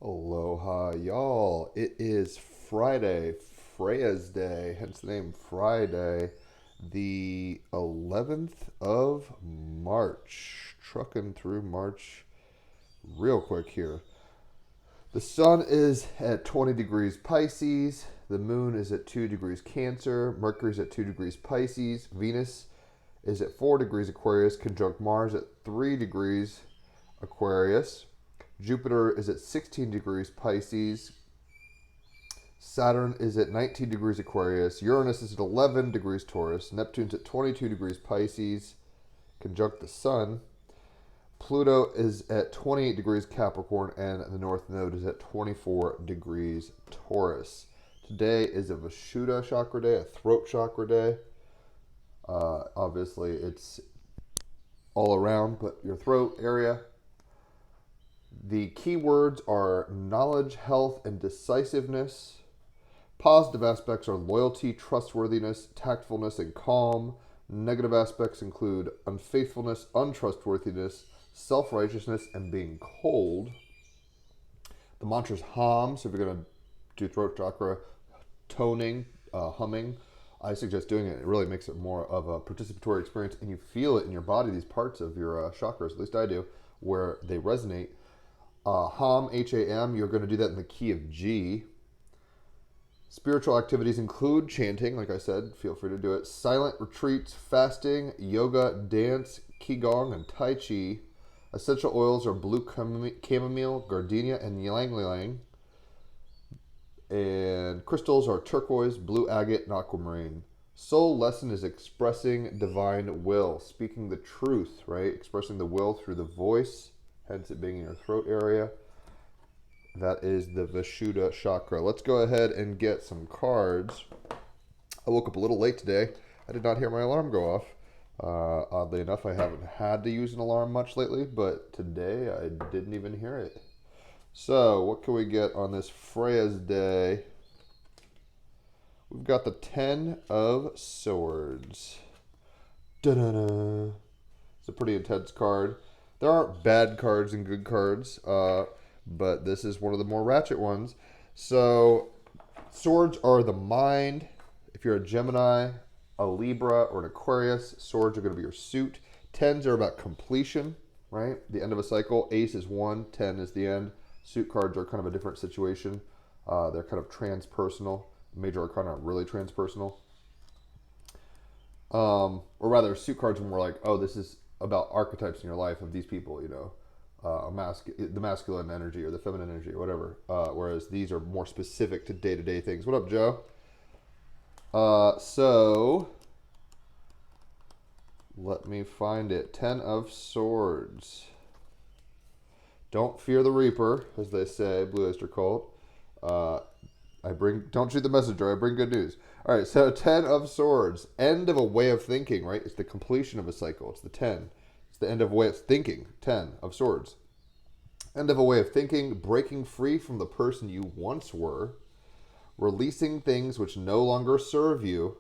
Aloha, y'all. It is Friday, Freya's Day, hence the name Friday, the 11th of March. Trucking through March real quick here. The sun is at 20 degrees Pisces. The moon is at 2 degrees Cancer. Mercury's at 2 degrees Pisces. Venus is at 4 degrees Aquarius, conjunct Mars at 3 degrees Aquarius. Jupiter is at 16 degrees Pisces. Saturn is at 19 degrees Aquarius. Uranus is at 11 degrees Taurus. Neptune's at 22 degrees Pisces, conjunct the Sun. Pluto is at 28 degrees Capricorn, and the North Node is at 24 degrees Taurus. Today is a Vishuddha chakra day, a throat chakra day. Obviously, it's all around, but your throat area. The key words are knowledge, health, and decisiveness. Positive aspects are loyalty, trustworthiness, tactfulness, and calm. Negative aspects include unfaithfulness, untrustworthiness, self-righteousness, and being cold. The mantra is hum, so if you're going to do throat chakra toning, humming, I suggest doing it. It really makes it more of a participatory experience, and you feel it in your body, these parts of your chakras, at least I do, where they resonate. Hum, H-A-M, you're going to do that in the key of G. Spiritual activities include chanting, like I said, feel free to do it. Silent retreats, fasting, yoga, dance, qigong, and tai chi. Essential oils are blue chamomile, gardenia, and ylang ylang. And crystals are turquoise, blue agate, and aquamarine. Soul lesson is expressing divine will, speaking the truth, right? Expressing the will through the voice, hence it being in your throat area. That is the Vishuddha chakra. Let's go ahead and get some cards. I woke up a little late today. I did not hear my alarm go off. Oddly enough, I haven't had to use an alarm much lately, but today I didn't even hear it. So, what can we get on this Freya's Day? We've got the 10 of Swords. Da-da-da. It's a pretty intense card. There aren't bad cards and good cards, but this is one of the more ratchet ones. So, swords are the mind. If you're a Gemini, a Libra, or an Aquarius, swords are going to be your suit. Tens are about completion, right? The end of a cycle. Ace is 1, 10 is the end. Suit cards are kind of a different situation. They're kind of transpersonal. Major arcana are really transpersonal. Or rather, suit cards are more like, oh, this is about archetypes in your life of these people, you know. The masculine energy or the feminine energy or whatever. Whereas these are more specific to day-to-day things. What up, Joe? So, let me find it. 10 of Swords. Don't fear the Reaper, as they say, Blue Oyster Cult. Don't shoot the messenger, I bring good news. All right, so 10 of Swords. End of a way of thinking, right? It's the completion of a cycle. It's the 10. It's the end of a way of thinking. 10 of Swords. End of a way of thinking, breaking free from the person you once were, releasing things which no longer serve you,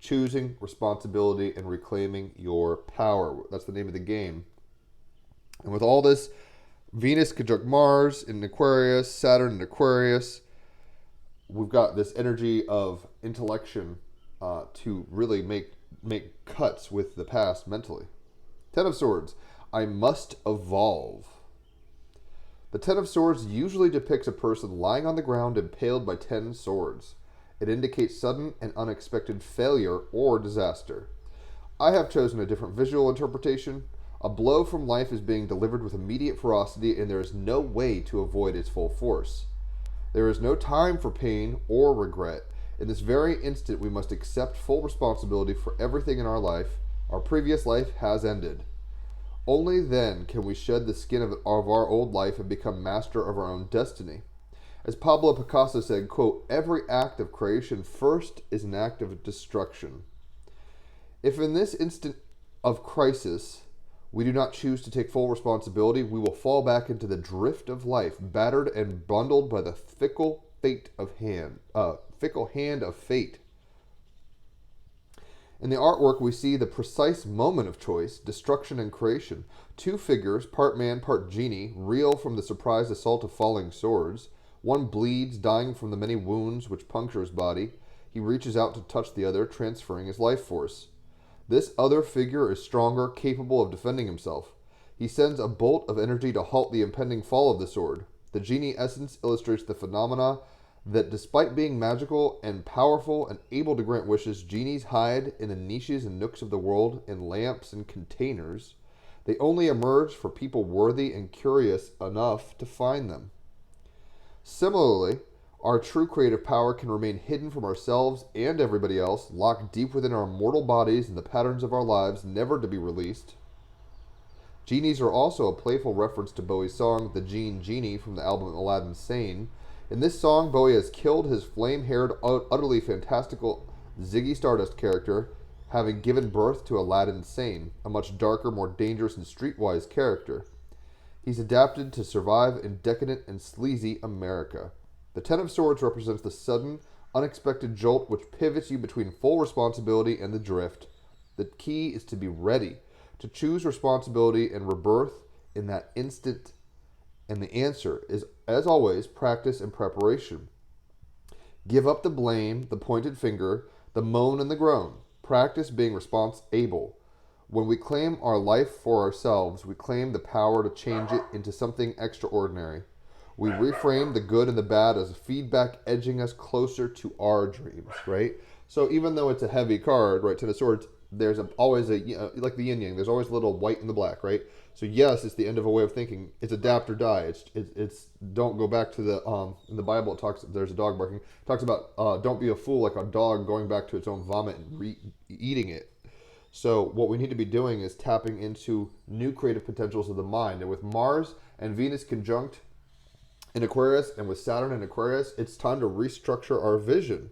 choosing responsibility, and reclaiming your power. That's the name of the game. And with all this, Venus conjunct Mars in Aquarius, Saturn in Aquarius, we've got this energy of intellection to really make cuts with the past mentally. 10 of Swords. I must evolve. The 10 of Swords usually depicts a person lying on the ground impaled by 10 swords. It indicates sudden and unexpected failure or disaster. I have chosen a different visual interpretation. A blow from life is being delivered with immediate ferocity, and there is no way to avoid its full force. There is no time for pain or regret. In this very instant, we must accept full responsibility for everything in our life. Our previous life has ended. Only then can we shed the skin of our old life and become master of our own destiny. As Pablo Picasso said, quote, every act of creation first is an act of destruction. If in this instant of crisis we do not choose to take full responsibility, we will fall back into the drift of life, battered and bundled by the fickle hand of fate. In the artwork, we see the precise moment of choice, destruction, and creation. Two figures, part man, part genie, reel from the surprise assault of falling swords. One bleeds, dying from the many wounds which puncture his body. He reaches out to touch the other, transferring his life force. This other figure is stronger, capable of defending himself. He sends a bolt of energy to halt the impending fall of the sword. The genie essence illustrates the phenomena that despite being magical and powerful and able to grant wishes, genies hide in the niches and nooks of the world, in lamps and containers. They only emerge for people worthy and curious enough to find them. Similarly, our true creative power can remain hidden from ourselves and everybody else, locked deep within our mortal bodies and the patterns of our lives, never to be released. Genies are also a playful reference to Bowie's song, The Genie, from the album Aladdin Sane. In this song, Bowie has killed his flame-haired, utterly fantastical Ziggy Stardust character, having given birth to Aladdin Sane, a much darker, more dangerous, and streetwise character. He's adapted to survive in decadent and sleazy America. The Ten of Swords represents the sudden, unexpected jolt which pivots you between full responsibility and the drift. The key is to be ready, to choose responsibility and rebirth in that instant. And the answer is, as always, practice and preparation. Give up the blame, the pointed finger, the moan and the groan. Practice being response-able. When we claim our life for ourselves, we claim the power to change it into something extraordinary. We reframe the good and the bad as feedback edging us closer to our dreams, right? So even though it's a heavy card, right, Ten of Swords, there's always like the yin yang, there's always a little white and the black, right? So yes, it's the end of a way of thinking. It's adapt or die. It's don't go back to the in the Bible. It talks, there's a dog barking. It talks about don't be a fool like a dog going back to its own vomit and eating it. So what we need to be doing is tapping into new creative potentials of the mind. And with Mars and Venus conjunct in Aquarius and with Saturn in Aquarius, it's time to restructure our vision.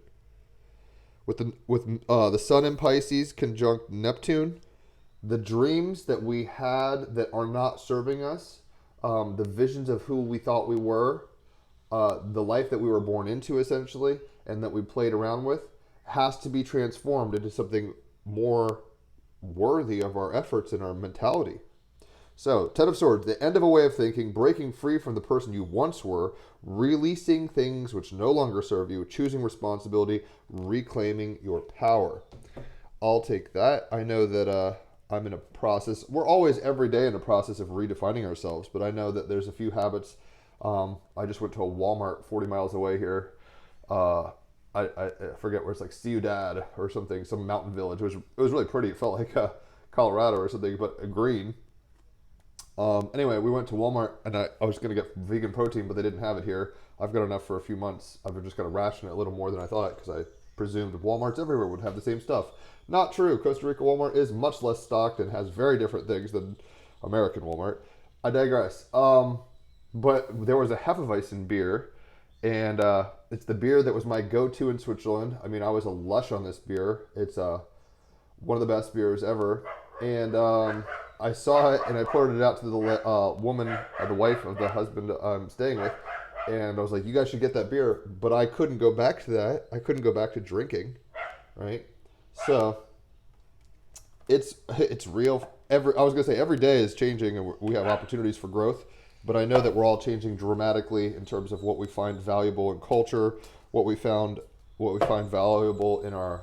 With the Sun in Pisces conjunct Neptune, the dreams that we had that are not serving us, the visions of who we thought we were, the life that we were born into essentially, and that we played around with, has to be transformed into something more worthy of our efforts and our mentality. So, Ten of Swords, the end of a way of thinking, breaking free from the person you once were, releasing things which no longer serve you, choosing responsibility, reclaiming your power. I'll take that. I know that I'm in a process. We're always every day in a process of redefining ourselves, but I know that there's a few habits. I just went to a Walmart 40 miles away here. I forget where it's like Ciudad or something, some mountain village. It was really pretty. It felt like Colorado or something, but green. Anyway, we went to Walmart, and I was going to get vegan protein, but they didn't have it here. I've got enough for a few months. I've just got to ration it a little more than I thought, because I presumed Walmarts everywhere would have the same stuff. Not true. Costa Rica Walmart is much less stocked and has very different things than American Walmart. I digress. But there was a Hefeweizen beer, and it's the beer that was my go-to in Switzerland. I mean, I was a lush on this beer. It's one of the best beers ever. And I saw it, and I poured it out to the woman, the wife of the husband I'm staying with, and I was like, you guys should get that beer. But I couldn't go back to that. I couldn't go back to drinking, right? So it's real. I was going to say every day is changing, and we have opportunities for growth. But I know that we're all changing dramatically in terms of what we find valuable in culture, what we find valuable in our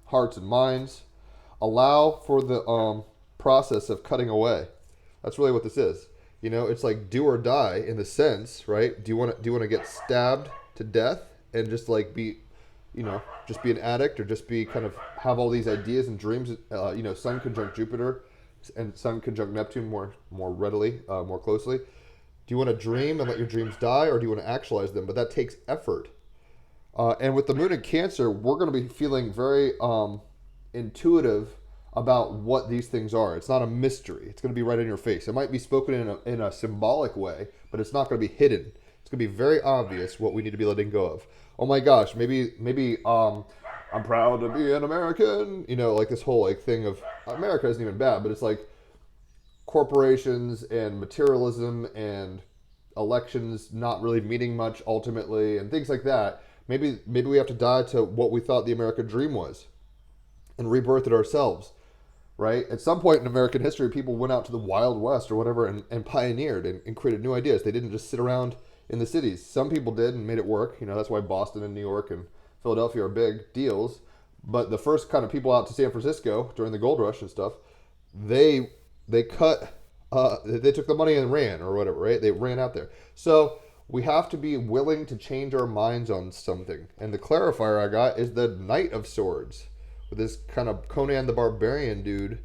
hearts and minds. Allow for the process of cutting away. That's really what this is. You know, it's like do or die in the sense, right? Do you want to get stabbed to death and just like be, just be an addict, or just be kind of have all these ideas and dreams? Sun conjunct Jupiter and Sun conjunct Neptune more readily, more closely. Do you want to dream and let your dreams die, or do you want to actualize them? But that takes effort. And with the Moon in Cancer, we're going to be feeling very intuitive about what these things are. It's not a mystery. It's going to be right in your face. It might be spoken in a symbolic way, but it's not going to be hidden. It's going to be very obvious what we need to be letting go of. Oh my gosh, maybe I'm proud to be an American. Like this whole thing of America isn't even bad, but it's like corporations and materialism and elections not really meaning much ultimately and things like that. Maybe we have to die to what we thought the American dream was. and rebirthed it ourselves, right? At some point in American history, people went out to the Wild West or whatever and pioneered and created new ideas. They didn't just sit around in the cities. Some people did and made it work. That's why Boston and New York and Philadelphia are big deals. But the first kind of people out to San Francisco during the gold rush and stuff, they cut, they took the money and ran or whatever, right? They ran out there. So we have to be willing to change our minds on something. And the clarifier I got is the Knight of Swords, with this kind of Conan the Barbarian dude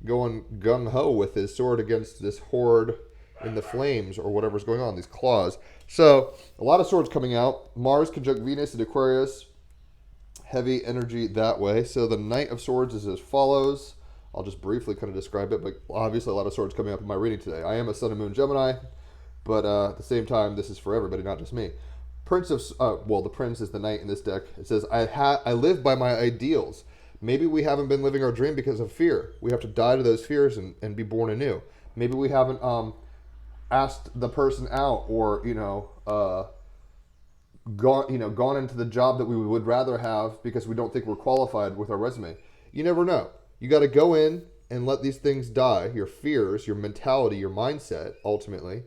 going gung-ho with his sword against this horde in the flames or whatever's going on, these claws. So a lot of swords coming out. Mars conjunct Venus and Aquarius. Heavy energy that way. So the Knight of Swords is as follows. I'll just briefly kind of describe it, but obviously a lot of swords coming up in my reading today. I am a Sun and Moon Gemini, but at the same time, this is for everybody, not just me. Prince of, the Prince is the Knight in this deck. It says, I live by my ideals. Maybe we haven't been living our dream because of fear. We have to die to those fears and be born anew. Maybe we haven't asked the person out or, gone into the job that we would rather have because we don't think we're qualified with our resume. You never know. You got to go in and let these things die, your fears, your mentality, your mindset, ultimately,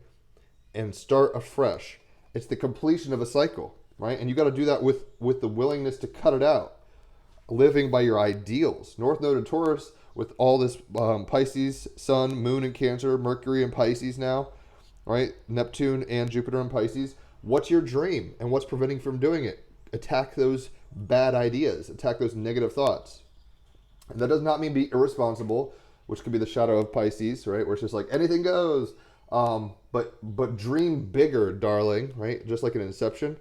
and start afresh. It's the completion of a cycle, right? And you got to do that with the willingness to cut it out. Living by your ideals. North Node in Taurus with all this Pisces, Sun, Moon in Cancer, Mercury in Pisces now, right? Neptune and Jupiter in Pisces. What's your dream and what's preventing you from doing it? Attack those bad ideas. Attack those negative thoughts. And that does not mean be irresponsible, which could be the shadow of Pisces, right? Where it's just like anything goes. But dream bigger, darling, right? Just like an Inception.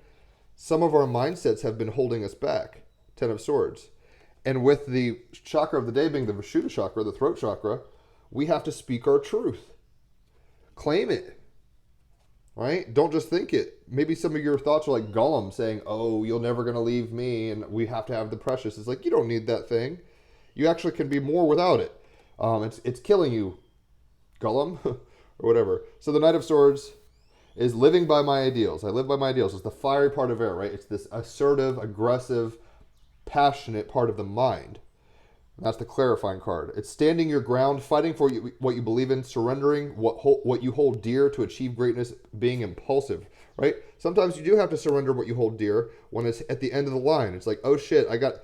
Some of our mindsets have been holding us back. Ten of Swords. And with the chakra of the day being the Vishuddha chakra, the throat chakra, we have to speak our truth. Claim it. Right? Don't just think it. Maybe some of your thoughts are like Gollum saying, oh, you're never going to leave me and we have to have the precious. It's like, you don't need that thing. You actually can be more without it. It's killing you, Gollum, or whatever. So the Knight of Swords is living by my ideals. I live by my ideals. It's the fiery part of air, right? It's this assertive, aggressive, passionate part of the mind. And that's the clarifying card. It's standing your ground, fighting for what you believe in, surrendering what you hold dear to achieve greatness, being impulsive, right? Sometimes you do have to surrender what you hold dear when it's at the end of the line. It's like, oh shit, I got,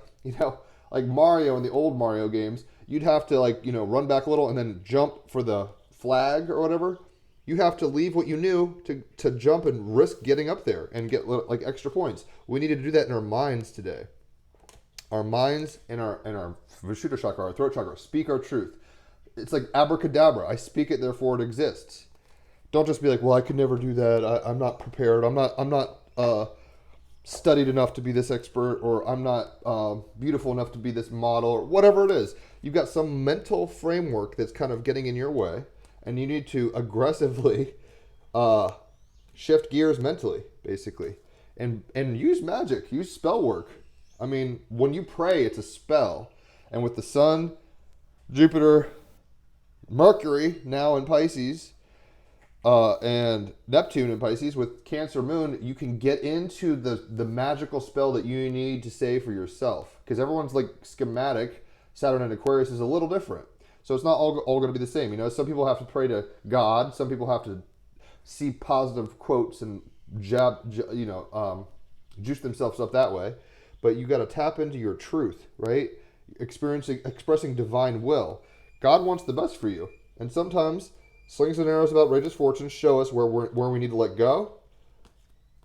like Mario in the old Mario games, you'd have to run back a little and then jump for the flag or whatever. You have to leave what you knew to jump and risk getting up there and get like extra points. We need to do that in our minds today. Our minds and our Vishuddha chakra, our throat chakra, speak our truth. It's like abracadabra. I speak it, therefore it exists. Don't just be like, well, I could never do that. I'm not prepared. I'm not studied enough to be this expert, or I'm not beautiful enough to be this model, or whatever it is. You've got some mental framework that's kind of getting in your way, and you need to aggressively shift gears mentally, basically, and use magic, use spell work. I mean, when you pray, it's a spell. And with the Sun, Jupiter, Mercury now in Pisces, and Neptune in Pisces, with Cancer Moon, you can get into the magical spell that you need to say for yourself. Because everyone's like schematic. Saturn and Aquarius is a little different. So it's not all going to be the same. Some people have to pray to God. Some people have to see positive quotes and juice themselves up that way. But you got to tap into your truth, right? Expressing divine will. God wants the best for you. And sometimes slings and arrows of outrageous fortune show us where we need to let go.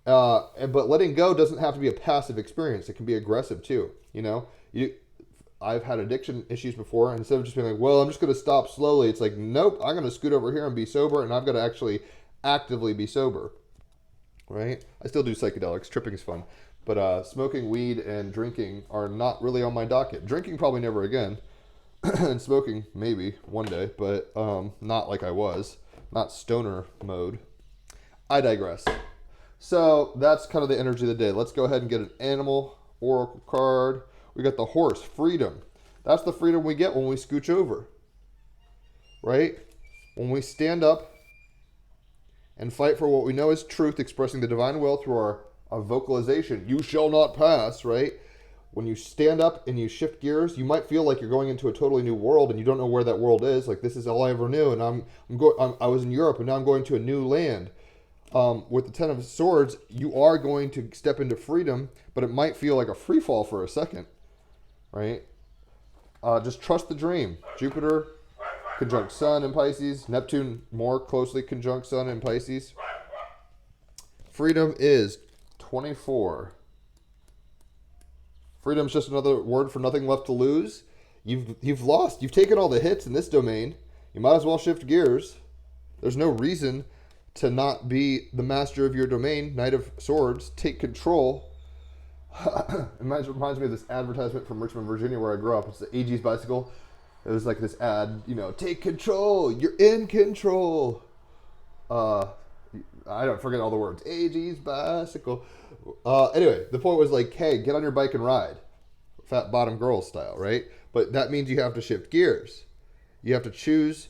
But letting go doesn't have to be a passive experience. It can be aggressive too. I've had addiction issues before, and instead of just being like, well, I'm just going to stop slowly, it's like, nope, I'm going to scoot over here and be sober, and I've got to actually actively be sober, right? I still do psychedelics. Tripping's fun. But smoking weed and drinking are not really on my docket. Drinking probably never again. And smoking maybe one day, but not like I was. Not stoner mode. I digress. So that's kind of the energy of the day. Let's go ahead and get an animal oracle card. We got the horse, freedom. That's the freedom we get when we scooch over. Right? When we stand up and fight for what we know is truth, expressing the divine will through our vocalization. You shall not pass, right? when you stand up and you shift gears, you might feel like you're going into a totally new world and you don't know where that world is. Like, this is all I ever knew, and I was in Europe and now I'm going to a new land. With the Ten of Swords, you are going to step into freedom, but it might feel like a free fall for a second, right? Just trust the dream. Jupiter conjunct Sun in Pisces. Neptune more closely conjunct Sun in Pisces. Freedom is 24. Freedom's just another word for nothing left to lose. You've lost. You've taken all the hits in this domain. You might as well shift gears. There's no reason to not be the master of your domain. Knight of Swords. Take control. It reminds me of this advertisement from Richmond, Virginia, where I grew up. It's the AG's bicycle. It was like this ad, take control. You're in control. I don't forget all the words. AG's bicycle. Anyway, the point was like, hey, get on your bike and ride. Fat bottom girl style, right? But that means you have to shift gears. You have to choose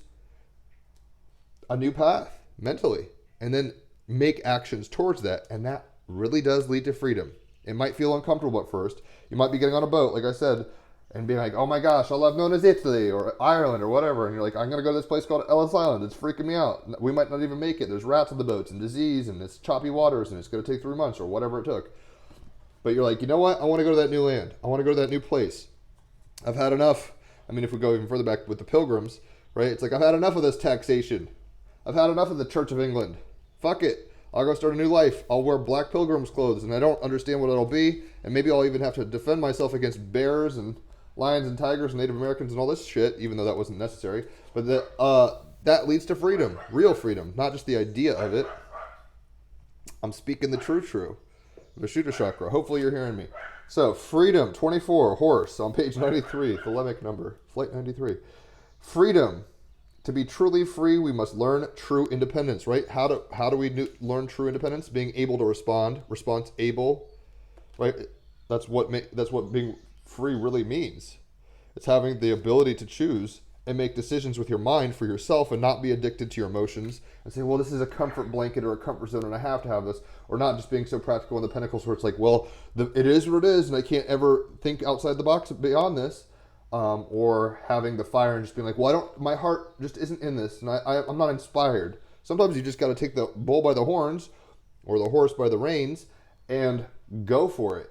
a new path mentally and then make actions towards that. And that really does lead to freedom. It might feel uncomfortable at first. You might be getting on a boat, like I said, and being like, oh my gosh, all I've known is Italy or Ireland or whatever. And you're like, I'm going to go to this place called Ellis Island. It's freaking me out. We might not even make it. There's rats on the boats and disease and it's choppy waters and it's going to take 3 months or whatever it took. But you're like, you know what? I want to go to that new land. I want to go to that new place. I've had enough. I mean, if we go even further back with the Pilgrims, right? It's like, I've had enough of this taxation. I've had enough of the Church of England. Fuck it. I'll go start a new life. I'll wear black pilgrim's clothes and I don't understand what it'll be. And maybe I'll even have to defend myself against bears and lions and tigers and Native Americans and all this shit, even though that wasn't necessary. But that leads to freedom, real freedom, not just the idea of it. I'm speaking the true. Vishuddha chakra. Hopefully you're hearing me. So, freedom, 24, horse, on page 93, thelemic number, flight 93. Freedom. To be truly free, we must learn true independence, right? How do we learn true independence? Being able to respond, response able, right? That's what being free really means. It's having the ability to choose and make decisions with your mind for yourself and not be addicted to your emotions and say, well, this is a comfort blanket or a comfort zone and I have to have this. Or not just being so practical in the Pentacles where it's like, well, it is what it is and I can't ever think outside the box beyond this. Or having the fire and just being like, well, my heart just isn't in this and I'm not inspired. Sometimes you just got to take the bull by the horns or the horse by the reins and go for it.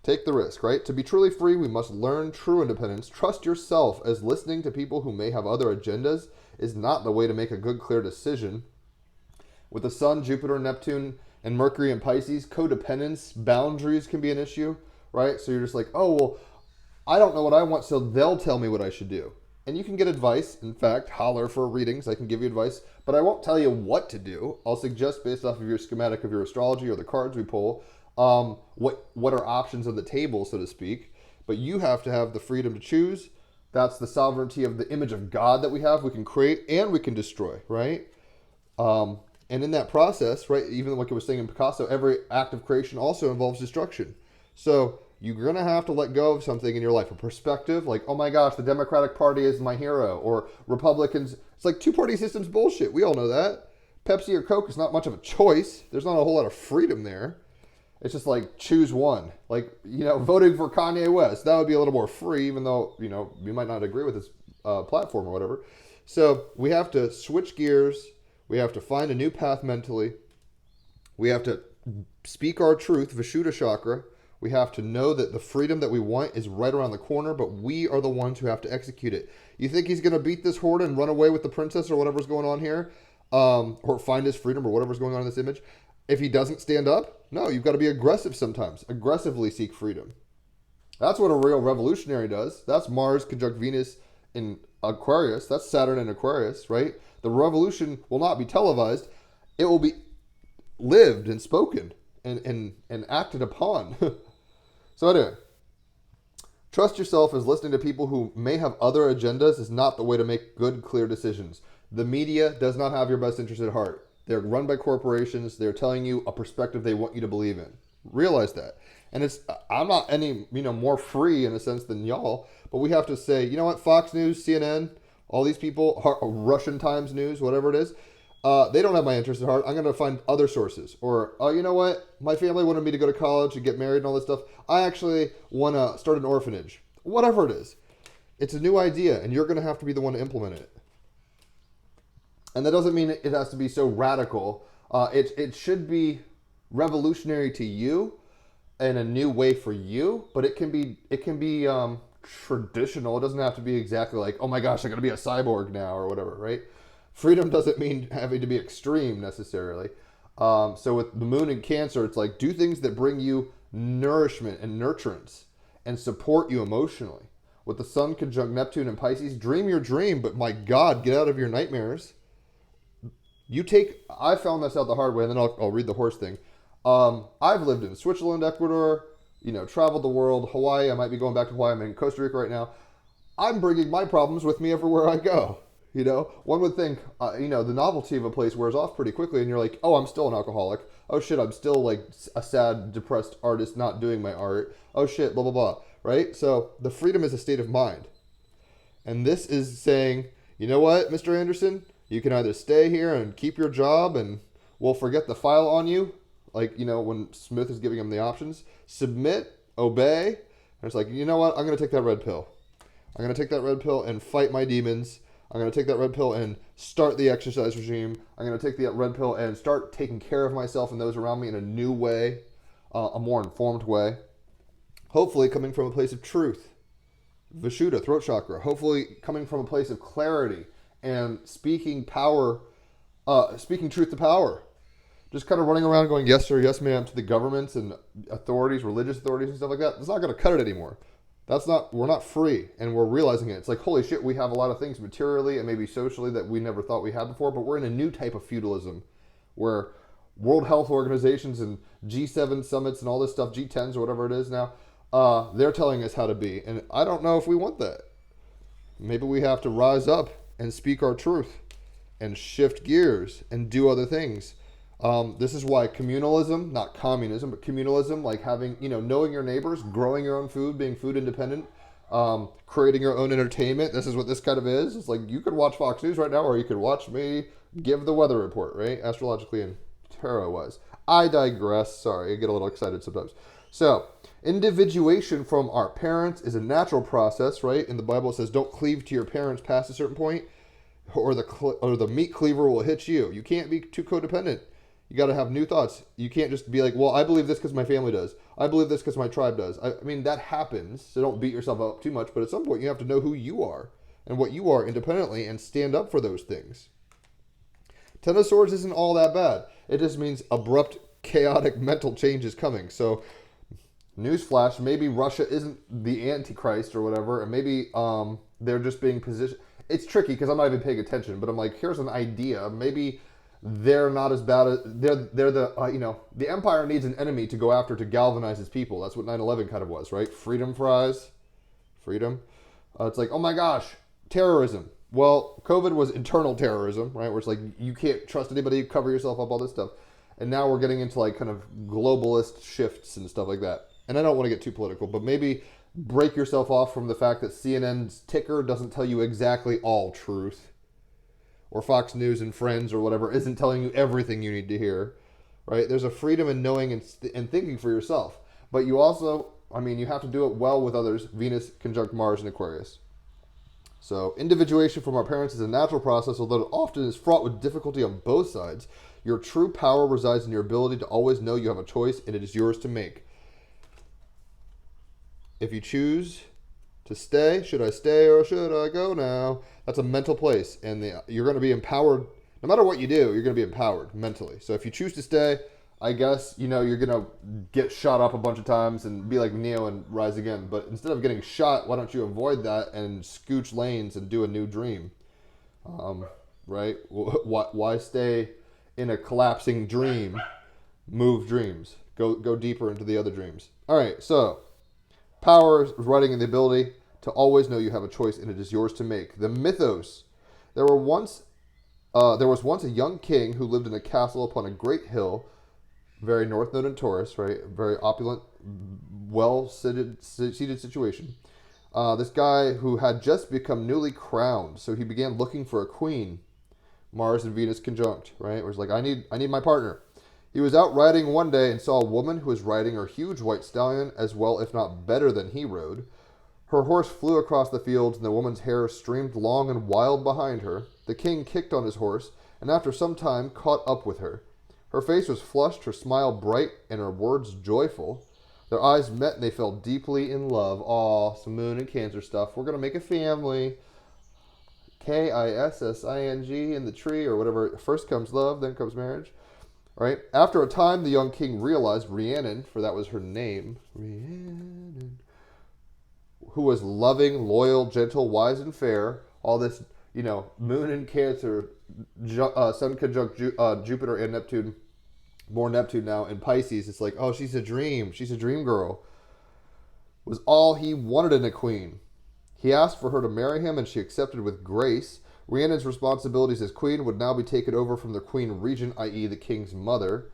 Take the risk, right? To be truly free, we must learn true independence. Trust yourself, as listening to people who may have other agendas is not the way to make a good, clear decision. With the Sun, Jupiter, Neptune, and Mercury in Pisces, codependence, boundaries can be an issue, right? So you're just like, oh, well, I don't know what I want, so they'll tell me what I should do. And you can get advice. In fact, holler for readings. I can give you advice, but I won't tell you what to do. I'll suggest based off of your schematic of your astrology or the cards we pull, what are options on the table, so to speak. But you have to have the freedom to choose. That's the sovereignty of the image of God that we have. We can create and we can destroy, right? And in that process, right, even like I was saying in Picasso, every act of creation also involves destruction. So you're going to have to let go of something in your life, a perspective like, oh my gosh, the Democratic Party is my hero, or Republicans. It's like two-party system's bullshit. We all know that. Pepsi or Coke is not much of a choice. There's not a whole lot of freedom there. It's just like, choose one. Like, voting for Kanye West, that would be a little more free, even though, you might not agree with his platform or whatever. So we have to switch gears. We have to find a new path mentally. We have to speak our truth, Vishuddha chakra. We have to know that the freedom that we want is right around the corner, but we are the ones who have to execute it. You think he's going to beat this horde and run away with the princess or whatever's going on here, or find his freedom or whatever's going on in this image? If he doesn't stand up, no, you've got to be aggressive sometimes. Aggressively seek freedom. That's what a real revolutionary does. That's Mars conjunct Venus in Aquarius. That's Saturn in Aquarius, right? The revolution will not be televised. It will be lived and spoken and acted upon. So anyway, trust yourself as listening to people who may have other agendas is not the way to make good, clear decisions. The media does not have your best interest at heart. They're run by corporations. They're telling you a perspective they want you to believe in. Realize that. And I'm not any, more free in a sense than y'all, but we have to say, you know what, Fox News, CNN, all these people, Russian Times News, whatever it is, They don't have my interest at heart. I'm going to find other sources. Or, you know what? My family wanted me to go to college and get married and all this stuff. I actually want to start an orphanage. Whatever it is. It's a new idea, and you're going to have to be the one to implement it. And that doesn't mean it has to be so radical. It should be revolutionary to you and a new way for you, but it can be traditional. It doesn't have to be exactly like, oh my gosh, I'm going to be a cyborg now or whatever, right? Freedom doesn't mean having to be extreme necessarily. So with the moon and Cancer, it's like do things that bring you nourishment and nurturance and support you emotionally. With the Sun conjunct Neptune and Pisces, dream your dream, but my God, get out of your nightmares. I found this out the hard way, and then I'll read the horse thing. I've lived in Switzerland, Ecuador, traveled the world, Hawaii. I might be going back to Hawaii. I'm in Costa Rica right now. I'm bringing my problems with me everywhere I go. One would think, the novelty of a place wears off pretty quickly, and you're like, oh, I'm still an alcoholic. Oh shit, I'm still like a sad, depressed artist not doing my art. Oh shit, blah, blah, blah, right? So the freedom is a state of mind. And this is saying, you know what, Mr. Anderson? You can either stay here and keep your job and we'll forget the file on you. Like, when Smith is giving him the options. Submit, obey. And it's like, you know what? I'm going to take that red pill. I'm going to take that red pill and fight my demons. I'm going to take that red pill and start the exercise regime. I'm going to take the red pill and start taking care of myself and those around me in a new way, a more informed way. Hopefully coming from a place of truth. Vishuddha, throat chakra. Hopefully coming from a place of clarity and speaking truth to power. Just kind of running around going, yes, sir, yes, ma'am, to the governments and authorities, religious authorities and stuff like that. It's not going to cut it anymore. We're not free, and we're realizing it. It's like, holy shit, we have a lot of things materially and maybe socially that we never thought we had before, but we're in a new type of feudalism where World Health Organizations and G7 summits and all this stuff, G10s or whatever it is now, they're telling us how to be. And I don't know if we want that. Maybe we have to rise up and speak our truth and shift gears and do other things. This is why communalism, not communism, but communalism, like having, knowing your neighbors, growing your own food, being food independent, creating your own entertainment. This is what this kind of is. It's like you could watch Fox News right now, or you could watch me give the weather report, right? Astrologically and tarot-wise. I digress. Sorry, I get a little excited sometimes. So, individuation from our parents is a natural process, right? In the Bible, it says, don't cleave to your parents past a certain point, or the meat cleaver will hit you. You can't be too codependent. You got to have new thoughts. You can't just be like, well, I believe this because my family does. I believe this because my tribe does. I mean, that happens, so don't beat yourself up too much. But at some point, you have to know who you are and what you are independently and stand up for those things. Ten of Swords isn't all that bad. It just means abrupt, chaotic mental change is coming. So, newsflash, maybe Russia isn't the Antichrist or whatever, and maybe they're just being positioned. It's tricky because I'm not even paying attention, but I'm like, here's an idea. Maybe they're not as bad as they're the empire needs an enemy to go after to galvanize its people. That's what 9/11 kind of was, right? Freedom fries, freedom. It's like, oh my gosh, terrorism. Well, COVID was internal terrorism, right? Where it's like you can't trust anybody, cover yourself up, all this stuff. And now we're getting into like kind of globalist shifts and stuff like that. And I don't want to get too political, but maybe break yourself off from the fact that CNN's ticker doesn't tell you exactly all truth. Or Fox News and Friends or whatever isn't telling you everything you need to hear, right? There's a freedom in knowing and thinking for yourself. But you also, you have to do it well with others. Venus conjunct Mars in Aquarius. So individuation from our parents is a natural process, although it often is fraught with difficulty on both sides. Your true power resides in your ability to always know you have a choice and it is yours to make. If you choose to stay, should I stay or should I go now? That's a mental place, and you're going to be empowered. No matter what you do, you're going to be empowered mentally. So if you choose to stay, I guess, you're going to get shot up a bunch of times and be like Neo and rise again. But instead of getting shot, why don't you avoid that and scooch lanes and do a new dream? Right? Why stay in a collapsing dream? Move dreams. Go deeper into the other dreams. All right, so power is writing in the ability to always know you have a choice and it is yours to make. The mythos. There was once a young king who lived in a castle upon a great hill, very north node in Taurus, right? Very opulent, well-seated situation. This guy who had just become newly crowned, so he began looking for a queen. Mars and Venus conjunct, right? Where it's like, I need my partner. He was out riding one day and saw a woman who was riding her huge white stallion as well, if not better than he rode. Her horse flew across the fields, and the woman's hair streamed long and wild behind her. The king kicked on his horse, and after some time caught up with her. Her face was flushed, her smile bright, and her words joyful. Their eyes met, and they fell deeply in love. Aw, some moon and Cancer stuff. We're going to make a family. Kissing in the tree, or whatever. First comes love, then comes marriage. Right? After a time, the young king realized Rhiannon, for that was her name, Rhiannon, who was loving, loyal, gentle, wise, and fair. All this, moon and Cancer, sun conjunct Jupiter and Neptune, more Neptune now, in Pisces. It's like, oh, she's a dream. She's a dream girl. Was all he wanted in a queen. He asked for her to marry him, and she accepted with grace. Rhiannon's responsibilities as queen would now be taken over from the queen regent, i.e. the king's mother.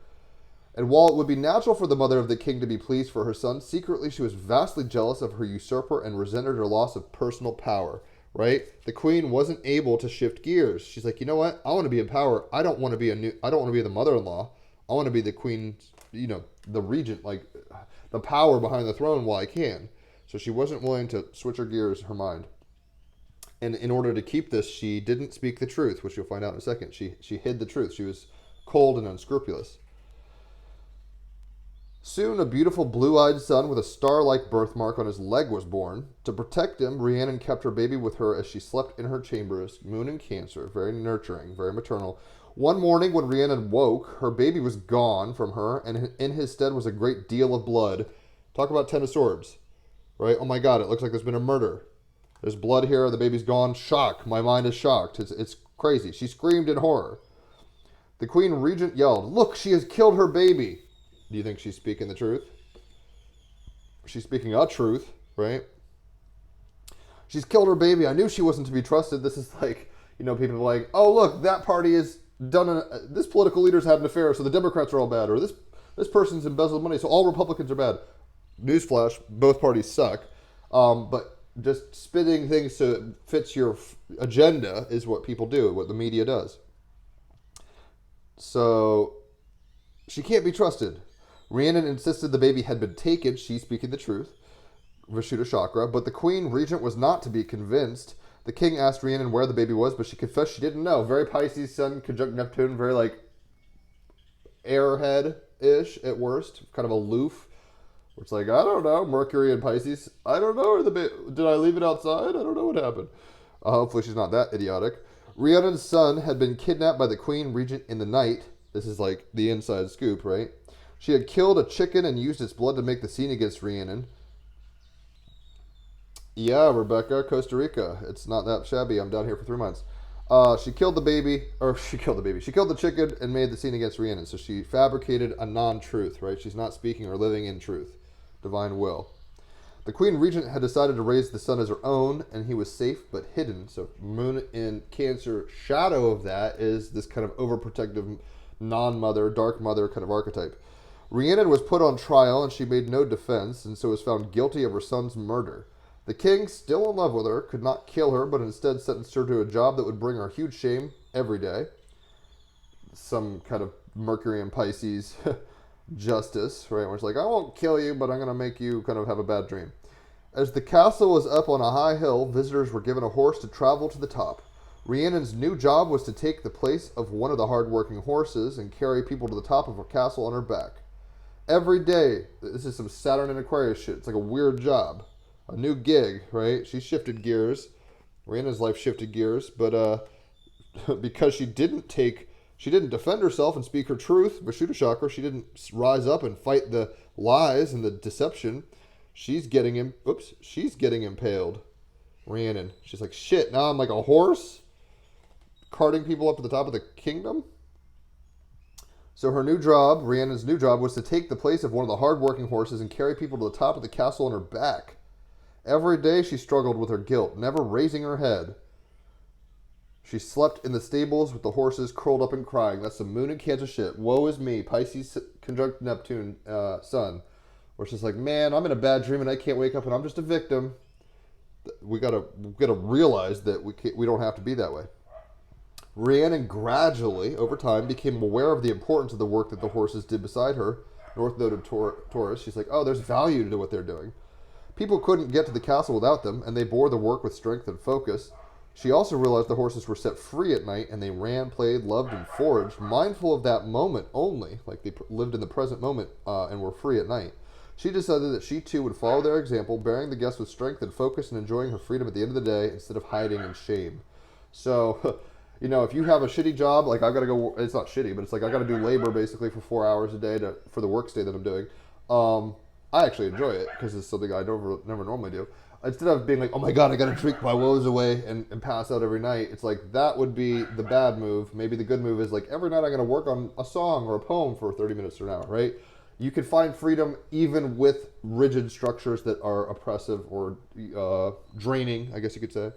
And while it would be natural for the mother of the king to be pleased for her son, secretly she was vastly jealous of her usurper and resented her loss of personal power, right? The queen wasn't able to shift gears. She's like, you know what? I want to be in power. I don't want to be the mother-in-law. I want to be the queen, the regent, like the power behind the throne while I can. So she wasn't willing to switch her gears, her mind. And in order to keep this, she didn't speak the truth, which you'll find out in a second. She hid the truth. She was cold and unscrupulous. Soon, a beautiful blue-eyed son with a star-like birthmark on his leg was born. To protect him, Rhiannon kept her baby with her as she slept in her chambers, moon in Cancer, very nurturing, very maternal. One morning when Rhiannon woke, her baby was gone from her, and in his stead was a great deal of blood. Talk about Ten of Swords, right? Oh my God, it looks like there's been a murder. There's blood here, the baby's gone. Shock. My mind is shocked. It's crazy. She screamed in horror. The queen regent yelled, "Look, she has killed her baby." Do you think she's speaking the truth? She's speaking a truth, right? She's killed her baby. I knew she wasn't to be trusted. This is like, people are like, oh, look, that party is done. This political leader's had an affair, so the Democrats are all bad. Or this person's embezzled money, so all Republicans are bad. Newsflash, both parties suck. But just spinning things so it fits your agenda is what people do, what the media does. So she can't be trusted. Rhiannon insisted the baby had been taken, she speaking the truth, Vishuddha Chakra, but the queen regent was not to be convinced. The king asked Rhiannon where the baby was, but she confessed she didn't know. Very Pisces, Sun, conjunct Neptune, very like airhead-ish at worst, kind of aloof. It's like, I don't know, Mercury and Pisces. I don't know, did I leave it outside? I don't know what happened. Hopefully she's not that idiotic. Rhiannon's son had been kidnapped by the queen regent in the night. This is like the inside scoop, right? She had killed a chicken and used its blood to make the scene against Rhiannon. Yeah, Rebecca, Costa Rica. It's not that shabby. I'm down here for 3 months. She killed the chicken and made the scene against Rhiannon. So she fabricated a non-truth, right? She's not speaking or living in truth. Divine will. The queen regent had decided to raise the son as her own, and he was safe but hidden. So moon in Cancer, shadow of that is this kind of overprotective non-mother, dark mother kind of archetype. Rhiannon was put on trial, and she made no defense, and so was found guilty of her son's murder. The king, still in love with her, could not kill her, but instead sentenced her to a job that would bring her huge shame every day. Some kind of Mercury and Pisces justice, right? Where it's like, I won't kill you, but I'm going to make you kind of have a bad dream. As the castle was up on a high hill, visitors were given a horse to travel to the top. Rhiannon's new job was to take the place of one of the hard-working horses and carry people to the top of her castle on her back. Every day, this is some Saturn and Aquarius shit. It's like a weird job. A new gig, right? She shifted gears. Rhiannon's life shifted gears, but because she didn't defend herself and speak her truth, Vishuddha Chakra, she didn't rise up and fight the lies and the deception. She's getting impaled. Rhiannon. She's like, shit, now I'm like a horse carting people up to the top of the kingdom. So Rhiannon's new job, was to take the place of one of the hard-working horses and carry people to the top of the castle on her back. Every day she struggled with her guilt, never raising her head. She slept in the stables with the horses, curled up and crying. That's some moon and Cancer shit. Woe is me, Pisces conjunct Neptune, sun. Where she's like, man, I'm in a bad dream and I can't wake up and I'm just a victim. We gotta realize that we don't have to be that way. Rhiannon gradually, over time, became aware of the importance of the work that the horses did beside her. North noted Taurus. She's like, oh, there's value to what they're doing. People couldn't get to the castle without them, and they bore the work with strength and focus. She also realized the horses were set free at night, and they ran, played, loved, and foraged, mindful of that moment only, like they lived in the present moment and were free at night. She decided that she too would follow their example, bearing the guests with strength and focus and enjoying her freedom at the end of the day instead of hiding in shame. So, if you have a shitty job, like I've got to go, it's not shitty, but it's like I got to do labor basically for 4 hours a day for the work stay that I'm doing. I actually enjoy it because it's something I never normally do. Instead of being like, oh my god, I got to drink my woes away and pass out every night, it's like that would be the bad move. Maybe the good move is like every night I'm going to work on a song or a poem for 30 minutes or an hour, right? You can find freedom even with rigid structures that are oppressive or draining, I guess you could say.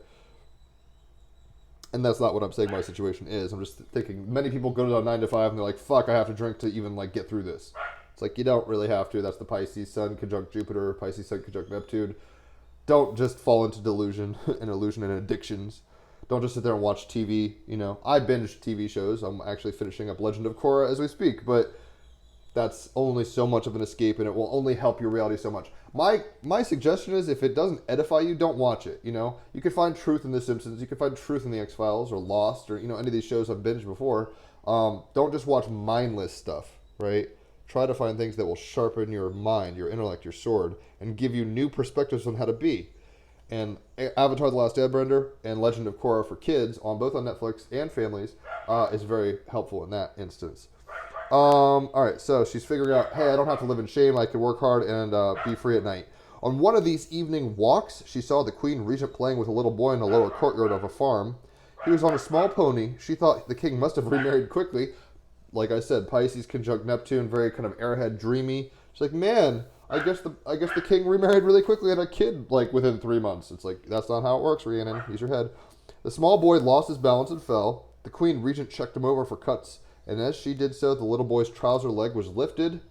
And that's not what I'm saying my situation is. I'm just thinking many people go to a 9 to 5 and they're like, fuck, I have to drink to even like get through this. It's like you don't really have to. That's the Pisces Sun conjunct Jupiter, Pisces Sun conjunct Neptune. Don't just fall into delusion and illusion and addictions. Don't just sit there and watch TV. I binge TV shows. I'm actually finishing up Legend of Korra as we speak, but that's only so much of an escape, and it will only help your reality so much. My suggestion is, if it doesn't edify you, don't watch it. You can find truth in The Simpsons. You can find truth in The X-Files or Lost or any of these shows I've binged before. Don't just watch mindless stuff, right? Try to find things that will sharpen your mind, your intellect, your sword, and give you new perspectives on how to be. And Avatar: The Last Airbender and Legend of Korra for kids, on both on Netflix and families, is very helpful in that instance. All right, so she's figuring out, hey, I don't have to live in shame. I can work hard and be free at night. On one of these evening walks, she saw the Queen Regent playing with a little boy in the lower courtyard of a farm. He was on a small pony. She thought the king must have remarried quickly. Like I said, Pisces conjunct Neptune, very kind of airhead, dreamy. She's like, man, I guess the king remarried really quickly and had a kid like within 3 months. It's like, that's not how it works, Rhiannon. Use your head. The small boy lost his balance and fell. The Queen Regent checked him over for cuts, and as she did so, the little boy's trouser leg was lifted,